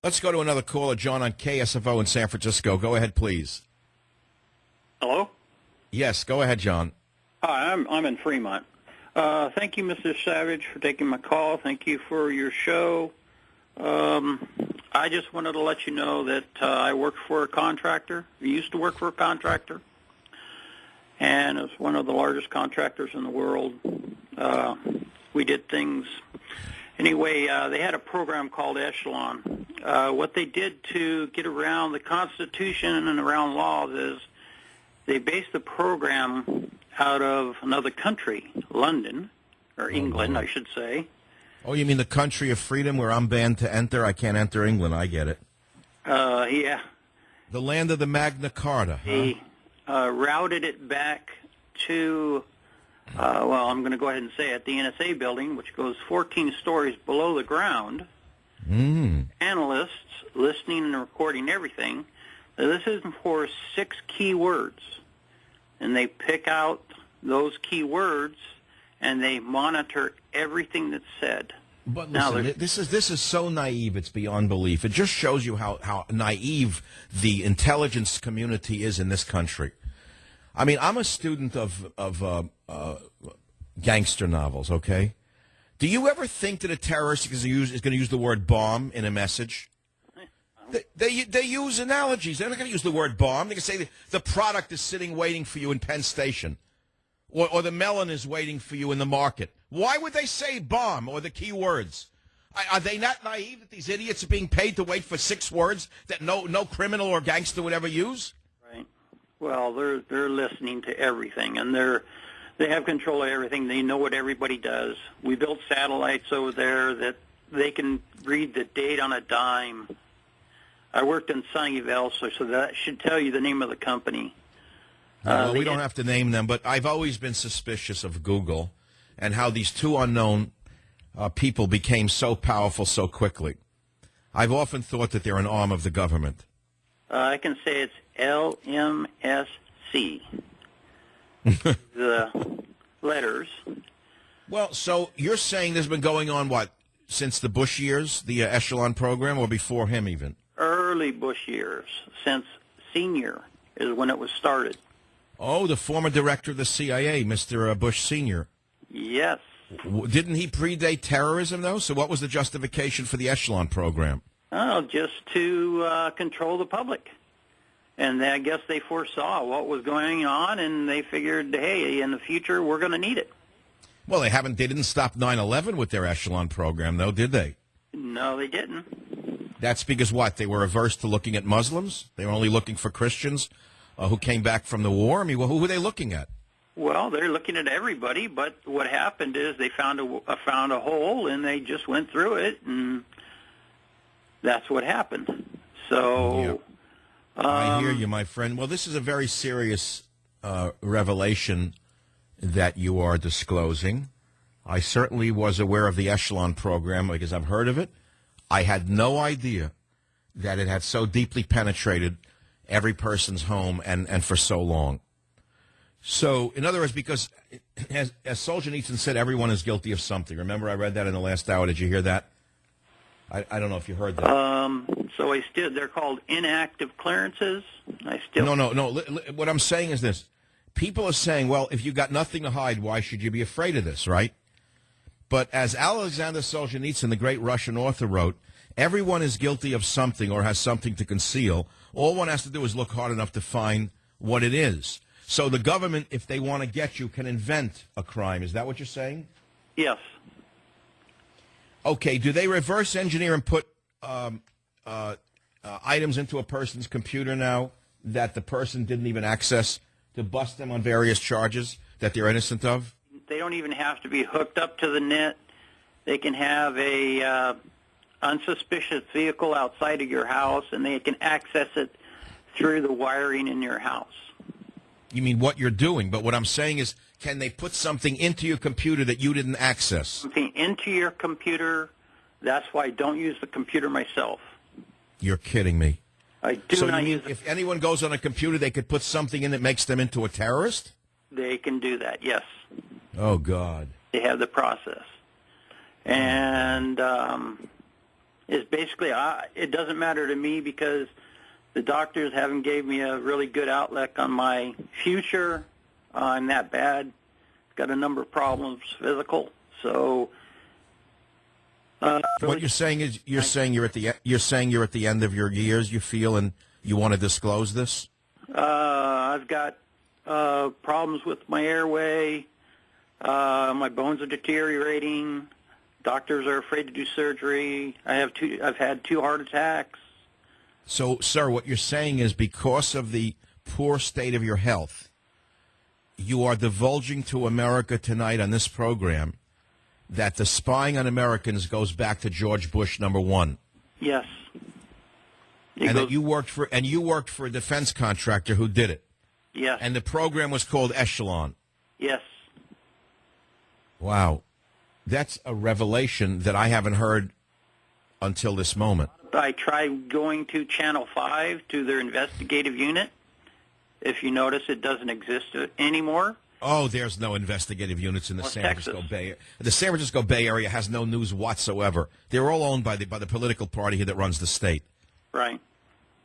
Let's go to another caller, John on KSFO in San Francisco. Go ahead, please. Hello? Yes, go ahead, John. Hi, I'm in Fremont. Thank you, Mr. Savage, for taking my call. Thank you for your show. I just wanted to let you know that I work for a contractor. I used to work for a contractor, and it's one of the largest contractors in the world. We did things. Anyway, they had a program called Echelon. What they did to get around the Constitution and around laws is they based the program out of another country, London, or England, I should say. Oh, you mean the country of freedom where I'm banned to enter? I can't enter England. I get it. Yeah. The land of the Magna Carta, huh? They routed it back to, I'm going to go ahead and say it, the NSA building, which goes 14 stories below the ground. Analysts listening and recording everything. Now, this is for 6 key words, and they pick out those key words, and they monitor everything that's said. But listen, this is so naive, it's beyond belief. It just shows you how naive the intelligence community is in this country. I mean, I'm a student of gangster novels, okay? Do you ever think that a terrorist is going to use the word bomb in a message? They use analogies. They're not going to use the word bomb. They're going to say the product is sitting waiting for you in Penn Station. Or the melon is waiting for you in the market. Why would they say bomb or the key words? Are they not naive that these idiots are being paid to wait for 6 words that no criminal or gangster would ever use? Right. Well, they're listening to everything, and they have control of everything. They know what everybody does. We built satellites over there that they can read the date on a dime. I worked in Sunnyvale, so that should tell you the name of the company. Well, we don't have to name them, but I've always been suspicious of Google and how these 2 unknown people became so powerful so quickly. I've often thought that they're an arm of the government. I can say it's LMSC. The letters. Well, so you're saying this has been going on, what, since the Bush years, the Echelon program, or before him even? Early Bush years, since senior is when it was started. Oh, the former director of the CIA, Mr. Bush Sr. Yes. Didn't he predate terrorism, though? So what was the justification for the Echelon program? Oh, just to control the public. And I guess they foresaw what was going on, and they figured, hey, in the future, we're going to need it. Well, they didn't stop 9/11 with their Echelon program, though, did they? No, they didn't. That's because what? They were averse to looking at Muslims? They were only looking for Christians who came back from the war? I mean, who were they looking at? Well, they're looking at everybody, but what happened is they found a hole, and they just went through it, and that's what happened. So, yeah. I hear you, my friend. Well, this is a very serious revelation that you are disclosing. I certainly was aware of the Echelon program because I've heard of it. I had no idea that it had so deeply penetrated every person's home and for so long. So, in other words, because as Solzhenitsyn said, everyone is guilty of something. Remember, I read that in the last hour. Did you hear that? I don't know if you heard that. So they're called inactive clearances. No. What I'm saying is this. People are saying, well, if you got nothing to hide, why should you be afraid of this, right? But as Alexander Solzhenitsyn, the great Russian author, wrote, everyone is guilty of something or has something to conceal. All one has to do is look hard enough to find what it is. So the government, if they want to get you, can invent a crime. Is that what you're saying? Yes. Okay, do they reverse engineer and put items into a person's computer now that the person didn't even access to bust them on various charges that they're innocent of? They don't even have to be hooked up to the net. They can have a unsuspicious vehicle outside of your house, and they can access it through the wiring in your house. You mean what you're doing, but what I'm saying is, can they put something into your computer that you didn't access? Something into your computer. That's why I don't use the computer myself. You're kidding me. I do not use it. If anyone goes on a computer, they could put something in that makes them into a terrorist? They can do that, yes. Oh, God. They have the process. And is basically it doesn't matter to me because the doctors haven't gave me a really good outlook on my future. I'm that bad. Got a number of problems, physical. So what you're saying is you're saying you're at the end of your years. You feel and you want to disclose this. I've got problems with my airway. My bones are deteriorating. Doctors are afraid to do surgery. I've had 2 heart attacks. So, sir, what you're saying is because of the poor state of your health, you are divulging to America tonight on this program that the spying on Americans goes back to George Bush #1. Yes. That you worked for a defense contractor who did it. Yes. And the program was called Echelon. Yes. Wow. That's a revelation that I haven't heard until this moment. I tried going to Channel 5 to their investigative unit. If you notice, it doesn't exist anymore. Oh, there's no investigative units in the San Texas. Francisco Bay Area. The San Francisco Bay Area has no news whatsoever. They're all owned by the political party here that runs the state. Right.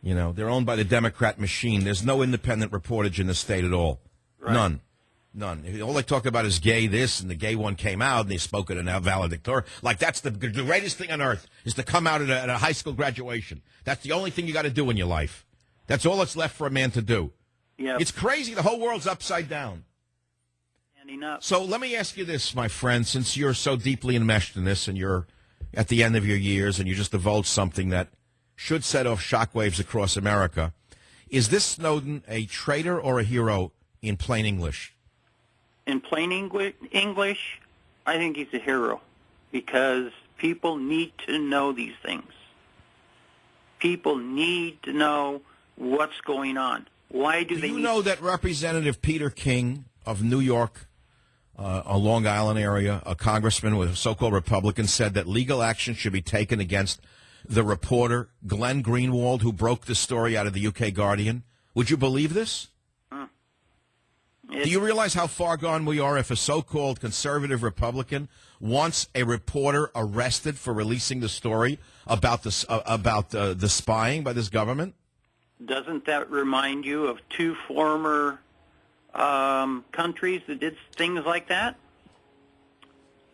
You know, they're owned by the Democrat machine. There's no independent reportage in the state at all. Right. None. All they talk about is gay this, and the gay one came out, and they spoke at a valedictorian. Like, that's the greatest thing on earth, is to come out at a high school graduation. That's the only thing you got to do in your life. That's all that's left for a man to do. Yeah. It's crazy. The whole world's upside down. Standing up. So let me ask you this, my friend, since you're so deeply enmeshed in this, and you're at the end of your years, and you just divulged something that should set off shockwaves across America. Is this Snowden a traitor or a hero in plain English? In plain English, I think he's a hero because people need to know these things. People need to know what's going on. Why do they you need know that Representative Peter King of New York, a Long Island area, a congressman with a so-called Republican, said that legal action should be taken against the reporter Glenn Greenwald, who broke the story out of the UK Guardian? Would you believe this? Do you realize how far gone we are if a so-called conservative Republican wants a reporter arrested for releasing the story about the spying by this government? Doesn't that remind you of 2 former countries that did things like that?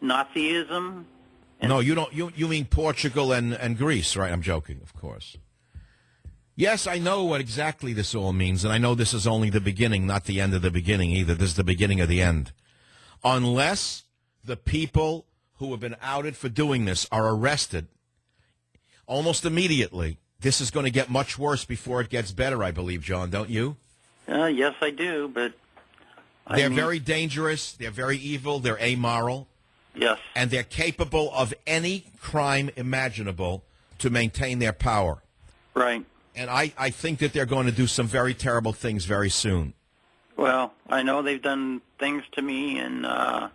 Nazism. No, you don't. You mean Portugal and Greece, right? I'm joking, of course. Yes, I know what exactly this all means, and I know this is only the beginning, not the end of the beginning either. This is the beginning of the end. Unless the people who have been outed for doing this are arrested almost immediately, this is going to get much worse before it gets better, I believe, John, don't you? Yes, I do, but they're very dangerous, they're very evil, they're amoral. Yes. And they're capable of any crime imaginable to maintain their power. Right. And I think that they're going to do some very terrible things very soon. Well, I know they've done things to me, and I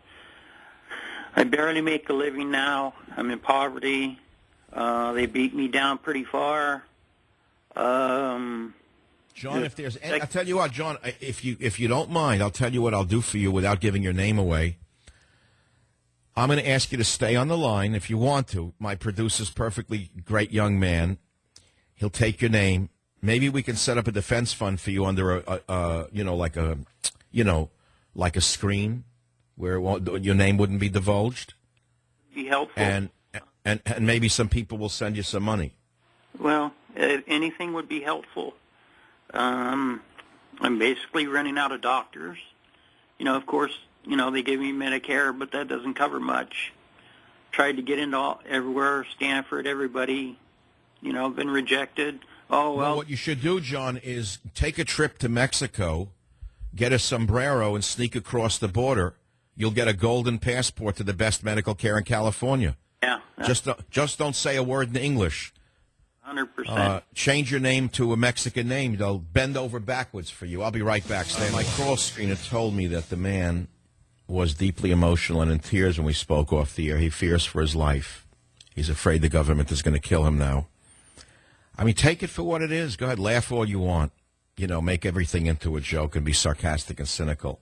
barely make a living now. I'm in poverty. They beat me down pretty far. John, if there's, I'll tell you what, John, if you don't mind, I'll tell you what I'll do for you without giving your name away. I'm going to ask you to stay on the line if you want to. My producer's perfectly great young man. He'll take your name. Maybe we can set up a defense fund for you under like a screen where your name wouldn't be divulged. Be helpful. And maybe some people will send you some money. Well, anything would be helpful. I'm basically running out of doctors. Of course, they give me Medicare, but that doesn't cover much. Tried to get into everywhere, Stanford, everybody, been rejected. Oh, well. What you should do, John, is take a trip to Mexico, get a sombrero, and sneak across the border. You'll get a golden passport to the best medical care in California. Yeah. Just don't say a word in English. 100%. Change your name to a Mexican name. They'll bend over backwards for you. I'll be right back. Stay. My call screener told me that the man was deeply emotional and in tears when we spoke off the air. He fears for his life. He's afraid the government is going to kill him now. I mean, take it for what it is. Go ahead, laugh all you want. Make everything into a joke and be sarcastic and cynical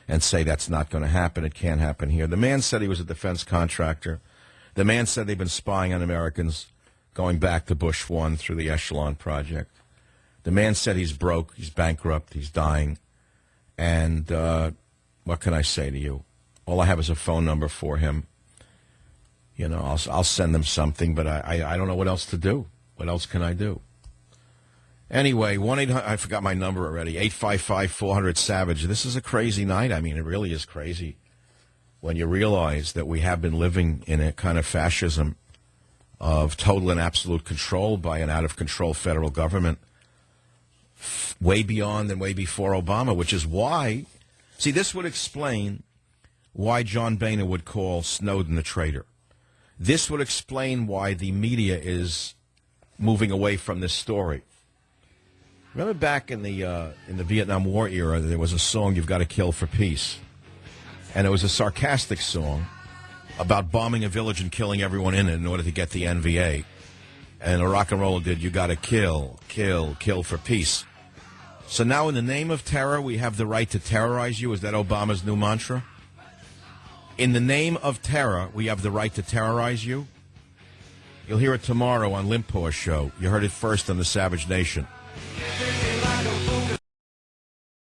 and say that's not going to happen. It can't happen here. The man said he was a defense contractor. The man said they've been spying on Americans going back to Bush 1 through the Echelon project. The man said he's broke, he's bankrupt, he's dying. And what can I say to you? All I have is a phone number for him. You know, I'll send him something, but I don't know what else to do. What else can I do? Anyway, 1-800, I forgot my number already, 855-400-SAVAGE. This is a crazy night. I mean, it really is crazy when you realize that we have been living in a kind of fascism of total and absolute control by an out-of-control federal government way beyond and way before Obama, which is why, see, this would explain why John Boehner would call Snowden a traitor. This would explain why the media is moving away from this story. Remember back in the Vietnam War era, there was a song, You've Got to Kill for Peace. And it was a sarcastic song about bombing a village and killing everyone in order to get the NVA. And a rock and roller did, you got to kill, kill, kill for peace. So now in the name of terror, we have the right to terrorize you. Is that Obama's new mantra? In the name of terror, we have the right to terrorize you. You'll hear it tomorrow on Limpaw's show. You heard it first on the Savage Nation.